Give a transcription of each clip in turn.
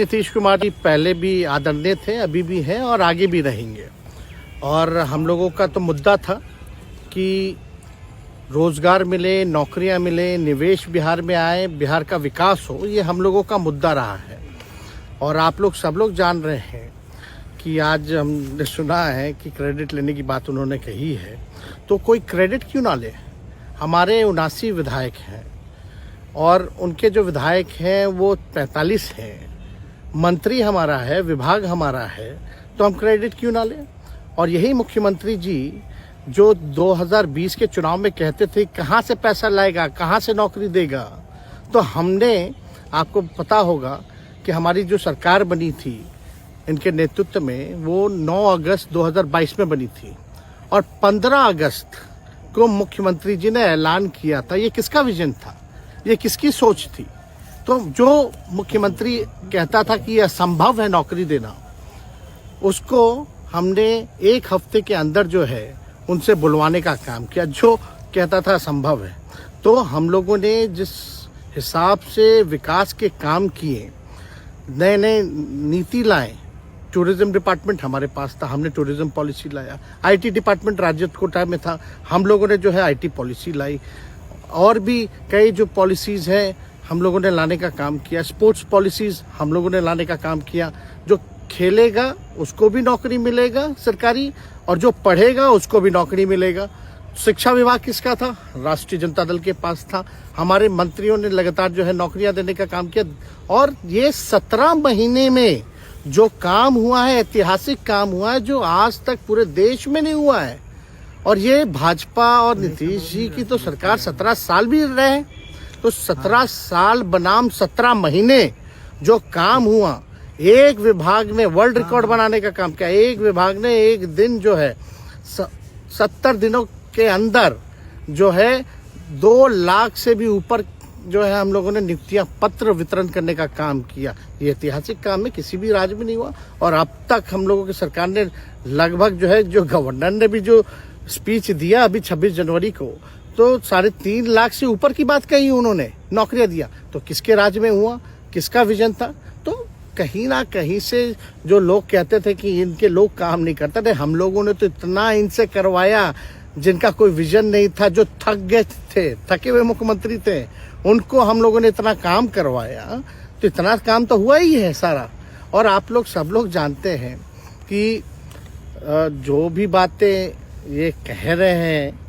नीतीश कुमार जी पहले भी आदरणीय थे, अभी भी हैं और आगे भी रहेंगे। और हम लोगों का तो मुद्दा था कि रोजगार मिले, नौकरियां मिले, निवेश बिहार में आए, बिहार का विकास हो, ये हम लोगों का मुद्दा रहा है। और आप लोग सब लोग जान रहे हैं कि आज हमने सुना है कि क्रेडिट लेने की बात उन्होंने कही है, तो कोई क्रेडिट क्यों ना ले। हमारे 79 विधायक हैं और उनके जो विधायक हैं वो 45 हैं, मंत्री हमारा है, विभाग हमारा है, तो हम क्रेडिट क्यों ना लें। और यही मुख्यमंत्री जी जो 2020 के चुनाव में कहते थे कहाँ से पैसा लाएगा, कहाँ से नौकरी देगा, तो हमने, आपको पता होगा कि हमारी जो सरकार बनी थी इनके नेतृत्व में, वो 9 अगस्त 2022 में बनी थी और 15 अगस्त को मुख्यमंत्री जी ने ऐलान किया था। ये किसका विजन था, ये किसकी सोच थी। तो जो मुख्यमंत्री कहता था कि यह असंभव है नौकरी देना, उसको हमने एक हफ्ते के अंदर जो है उनसे बुलवाने का काम किया, जो कहता था असंभव है। तो हम लोगों ने जिस हिसाब से विकास के काम किए, नए नए नीति लाए, टूरिज्म डिपार्टमेंट हमारे पास था, हमने टूरिज्म पॉलिसी लाया। आईटी डिपार्टमेंट राजद कोटा में था, हम लोगों ने जो है आईटी पॉलिसी लाई। और भी कई जो पॉलिसीज हैं हम लोगों ने लाने का काम किया। स्पोर्ट्स पॉलिसीज हम लोगों ने लाने का काम किया। जो खेलेगा उसको भी नौकरी मिलेगा सरकारी, और जो पढ़ेगा उसको भी नौकरी मिलेगा। शिक्षा विभाग किसका था, राष्ट्रीय जनता दल के पास था। हमारे मंत्रियों ने लगातार जो है नौकरियां देने का काम किया। और ये 17 महीने में जो काम हुआ है, ऐतिहासिक काम हुआ है, जो आज तक पूरे देश में नहीं हुआ है। और ये भाजपा और नीतीश जी की तो सरकार 17 साल भी रहे, तो 17 साल बनाम 17 महीने जो काम हुआ, एक विभाग ने वर्ल्ड रिकॉर्ड बनाने का काम किया। एक विभाग ने एक दिन जो है 70 दिनों के अंदर जो है 2 लाख से भी ऊपर जो है हम लोगों ने नियुक्तियां पत्र वितरण करने का काम किया। ये ऐतिहासिक काम है, किसी भी राज्य में नहीं हुआ। और अब तक हम लोगों की सरकार ने लगभग जो है, जो गवर्नर ने भी जो स्पीच दिया अभी 26 जनवरी को, तो 3.5 लाख से ऊपर की बात कही उन्होंने, नौकरियां दिया। तो किसके राज्य में हुआ, किसका विजन था। तो कहीं ना कहीं से जो लोग कहते थे कि इनके लोग काम नहीं करते थे, हम लोगों ने तो इतना इनसे करवाया जिनका कोई विजन नहीं था, जो थक गए थे, थके हुए मुख्यमंत्री थे, उनको हम लोगों ने इतना काम करवाया। तो इतना काम तो हुआ ही है सारा। और आप लोग सब लोग जानते हैं कि जो भी बातें ये कह रहे हैं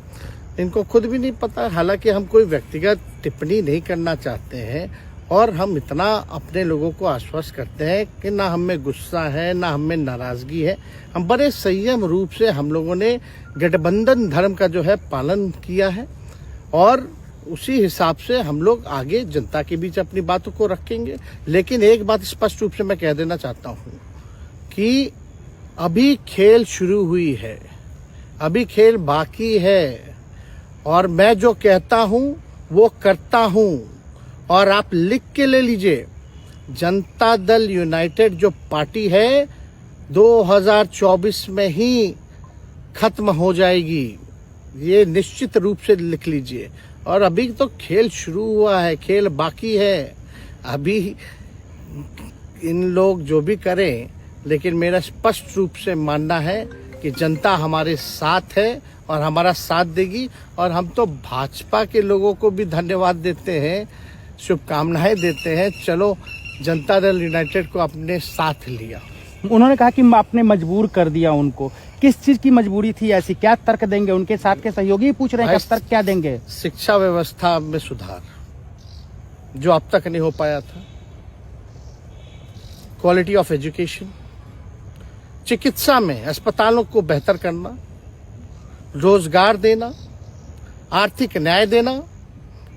इनको खुद भी नहीं पता। हालांकि हम कोई व्यक्तिगत टिप्पणी नहीं करना चाहते हैं और हम इतना अपने लोगों को आश्वस्त करते हैं कि ना हमें गुस्सा है, ना हमें नाराजगी है। हम बड़े संयम रूप से हम लोगों ने गठबंधन धर्म का जो है पालन किया है और उसी हिसाब से हम लोग आगे जनता के बीच अपनी बातों को रखेंगे। लेकिन एक बात स्पष्ट रूप से मैं कह देना चाहता हूँ कि अभी खेल शुरू हुई है, अभी खेल बाकी है। और मैं जो कहता हूँ वो करता हूँ। और आप लिख के ले लीजिए, जनता दल यूनाइटेड जो पार्टी है 2024 में ही खत्म हो जाएगी, ये निश्चित रूप से लिख लीजिए। और अभी तो खेल शुरू हुआ है, खेल बाकी है। अभी इन लोग जो भी करें, लेकिन मेरा स्पष्ट रूप से मानना है कि जनता हमारे साथ है और हमारा साथ देगी। और हम तो भाजपा के लोगों को भी धन्यवाद देते हैं, शुभकामनाएं देते हैं। चलो, जनता दल यूनाइटेड को अपने साथ लिया। उन्होंने कहा कि आपने मजबूर कर दिया उनको। किस चीज की मजबूरी थी ऐसी, क्या तर्क देंगे? उनके साथ के सहयोगी पूछ रहे हैं, क्या तर्क क्या देंगे? शिक्षा व्यवस्था में सुधार जो अब तक नहीं हो पाया था, क्वालिटी ऑफ एजुकेशन, चिकित्सा में अस्पतालों को बेहतर करना, रोजगार देना, आर्थिक न्याय देना,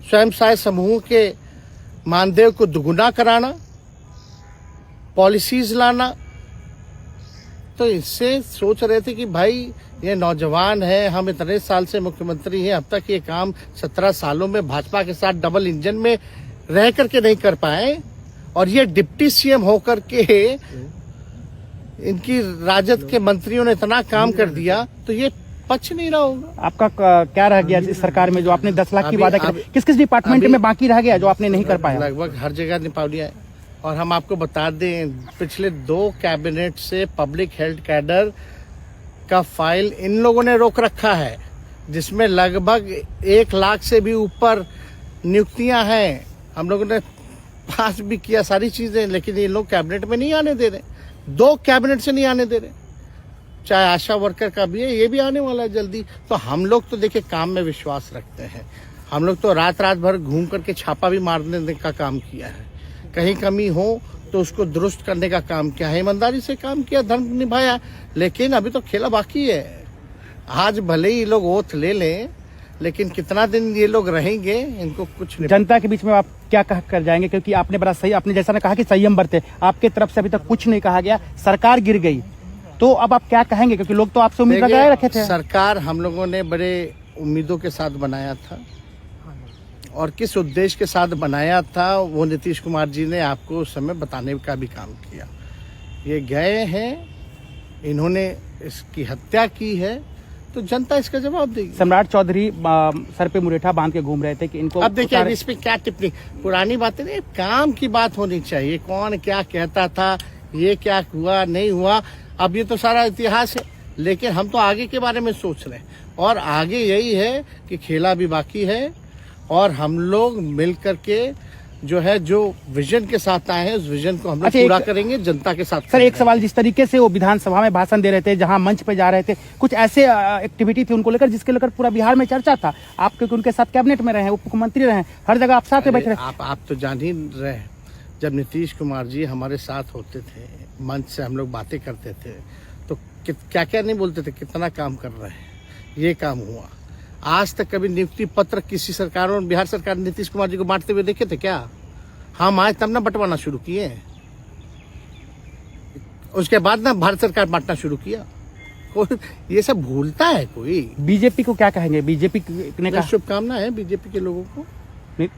स्वयं सहायता समूह के मानदेय को दुगुना कराना, पॉलिसीज लाना। तो इससे सोच रहे थे कि भाई ये नौजवान है, हम इतने साल से मुख्यमंत्री हैं, अब तक ये काम 17 सालों में भाजपा के साथ डबल इंजन में रह करके नहीं कर पाए, और ये डिप्टी सीएम होकर के इनकी राजद के मंत्रियों ने इतना काम कर दिया, तो ये पच नहीं रहा होगा। आपका क्या रह गया इस सरकार में, जो आपने 10 लाख की वादा किया, किस किस डिपार्टमेंट में बाकी रह गया जो आपने नहीं कर पाया? लगभग हर जगह निपा लिया है। और हम आपको बता दें, पिछले 2 कैबिनेट से पब्लिक हेल्थ कैडर का फाइल इन लोगों ने रोक रखा है, जिसमें लगभग 1 लाख से भी ऊपर नियुक्तियां हैं। हम लोगों ने पास भी किया सारी चीजें, लेकिन ये लोग कैबिनेट में नहीं आने दे रहे। 2 कैबिनेट से नहीं आने दे रहे। चाहे आशा वर्कर का भी है, ये भी आने वाला है जल्दी। तो हम लोग तो देखिए काम में विश्वास रखते हैं। हम लोग तो रात भर घूम करके छापा भी मारने का काम किया है। कहीं कमी हो तो उसको दुरुस्त करने का काम किया है, ईमानदारी से काम किया, धर्म निभाया। लेकिन अभी तो खेला बाकी है। आज भले ही लोग ओथ ले लें, लेकिन कितना दिन ये लोग रहेंगे, इनको कुछ नहीं। जनता के बीच में आप क्या कह कर जाएंगे, क्योंकि आपने बड़ा सही, आपने जैसा ने कहा कि संयम बरते, आपके तरफ से अभी तक कुछ नहीं कहा गया, सरकार गिर गई, तो अब आप क्या कहेंगे, क्योंकि लोग तो आपसे उम्मीद लगाए रखे थे। सरकार हम लोगों ने बड़े उम्मीदों के साथ बनाया था, और किस उद्देश्य के साथ बनाया था वो नीतीश कुमार जी ने आपको उस समय बताने का भी काम किया। ये गए हैं, इन्होंने इसकी हत्या की है, तो जनता इसका जवाब देगी। सम्राट चौधरी सर पे मुरेठा बांध के घूम रहे थे कि इनको अब देखिए इस पे क्या टिप्पणी, पुरानी बातें नहीं, काम की बात होनी चाहिए। कौन क्या कहता था, ये क्या हुआ नहीं हुआ, अब ये तो सारा इतिहास है। लेकिन हम तो आगे के बारे में सोच रहे हैं, और आगे यही है कि खेला भी बाकी है, और हम लोग मिल करके जो है, जो विजन के साथ आए हैं, उस विजन को हम लोग पूरा करेंगे जनता के साथ। सर एक सवाल, जिस तरीके से वो विधानसभा में भाषण दे रहे थे, जहां मंच पे जा रहे थे, कुछ ऐसे एक्टिविटी थी उनको लेकर जिसके लेकर पूरा बिहार में चर्चा था। आप क्योंकि उनके साथ कैबिनेट में रहे हैं, उप मुख्यमंत्री रहे हैं, हर जगह आप साथ में बैठे रहे। आप तो जान ही रहे हैं, जब नीतीश कुमार जी हमारे साथ होते थे, मंच से हम लोग बातें करते थे, तो क्या क्या नहीं बोलते थे, कितना काम कर रहे हैं, ये काम हुआ। आज तक कभी नियुक्ति पत्र किसी सरकार और बिहार सरकार नीतीश कुमार जी को बांटते हुए देखे थे क्या? हम आए तब ना बंटवाना शुरू किए, उसके बाद ना भारत सरकार बांटना शुरू किया। कोई ये सब भूलता है कोई? बीजेपी को क्या कहेंगे? बीजेपी ने कहा शुभकामना है बीजेपी के लोगों को। नहीं।